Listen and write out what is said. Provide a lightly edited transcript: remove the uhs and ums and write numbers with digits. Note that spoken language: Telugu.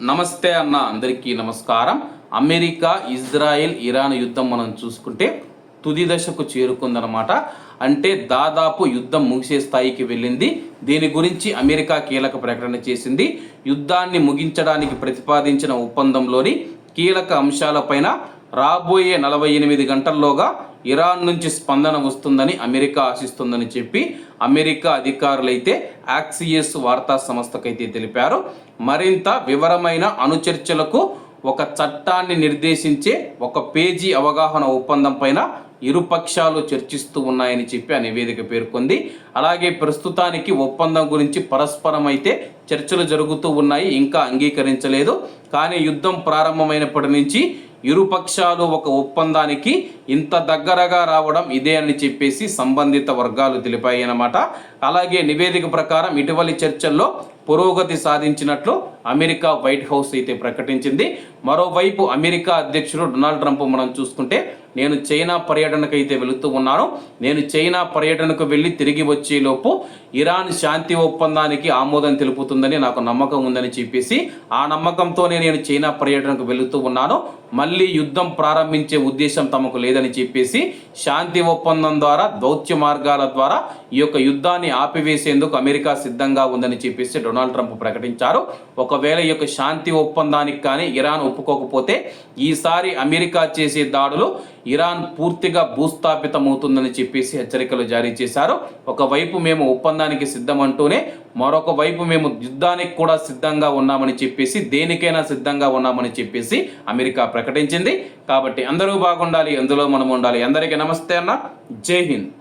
నమస్తే అన్న, అందరికీ నమస్కారం. అమెరికా, ఇజ్రాయెల్, ఇరాన్ యుద్ధం మనం చూసుకుంటే తుది దశకు చేరుకుందనమాట. అంటే దాదాపు యుద్ధం ముగిసే స్థాయికి వెళ్ళింది. దీని గురించి అమెరికా కీలక ప్రకటన చేసింది. యుద్ధాన్ని ముగించడానికి ప్రతిపాదించిన ఒప్పందంలోని కీలక అంశాలపైన రాబోయే 48 గంటల్లోగా ఇరాన్ నుంచి స్పందన వస్తుందని అమెరికా ఆశిస్తుందని చెప్పి అమెరికా అధికారులైతే యాక్సియస్ వార్తా సంస్థకైతే తెలిపారు. మరింత వివరమైన అణుచర్చలకు ఒక చట్టాన్ని నిర్దేశించే ఒక పేజీ అవగాహన ఒప్పందం పైన ఇరుపక్షాలు చర్చిస్తూ ఉన్నాయని చెప్పి ఆ నివేదిక పేర్కొంది. అలాగే ప్రస్తుతానికి ఒప్పందం గురించి పరస్పరం అయితే చర్చలు జరుగుతూ ఉన్నాయి, ఇంకా అంగీకరించలేదు. కానీ యుద్ధం ప్రారంభమైనప్పటి నుంచి ఇరుపక్షాలు ఒక ఒప్పందానికి ఇంత దగ్గరగా రావడం ఇదే అని చెప్పేసి సంబంధిత వర్గాలు తెలిపాయి అన్నమాట. అలాగే నివేదిక ప్రకారం ఇటీవలి చర్చల్లో పురోగతి సాధించినట్లు అమెరికా వైట్ హౌస్ అయితే ప్రకటించింది. మరోవైపు అమెరికా అధ్యక్షుడు డొనాల్డ్ ట్రంప్ మనం చూసుకుంటే నేను చైనా పర్యటనకు అయితే వెళుతూ ఉన్నాను, నేను చైనా పర్యటనకు వెళ్ళి తిరిగి వచ్చేలోపు ఇరాన్ శాంతి ఒప్పందానికి ఆమోదం తెలుపుతుందని నాకు నమ్మకం ఉందని చెప్పేసి ఆ నమ్మకంతోనే నేను చైనా పర్యటనకు వెళుతూ ఉన్నాను, మళ్ళీ యుద్ధం ప్రారంభించే ఉద్దేశం తమకు లేదని చెప్పేసి శాంతి ఒప్పందం ద్వారా దౌత్య మార్గాల ద్వారా ఈ యొక్క యుద్ధాన్ని ఆపివేసేందుకు అమెరికా సిద్ధంగా ఉందని చెప్పేసి డొనాల్డ్ ట్రంప్ ప్రకటించారు. ఒకవేళ ఈ యొక్క శాంతి ఒప్పందానికి కానీ ఇరాన్ ఒప్పుకోకపోతే ఈసారి అమెరికా చేసే దాడులు ఇరాన్ పూర్తిగా భూస్థాపితమవుతుందని చెప్పేసి హెచ్చరికలు జారీ చేశారు. ఒకవైపు మేము ఒప్పందానికి సిద్ధమంటూనే మరొక వైపు మేము యుద్ధానికి కూడా సిద్ధంగా ఉన్నామని చెప్పేసి దేనికైనా సిద్ధంగా ఉన్నామని చెప్పేసి అమెరికా ప్రకటించింది. కాబట్టి అందరూ బాగుండాలి, అందులో మనం ఉండాలి. అందరికీ నమస్తే అన్న, జై హింద్.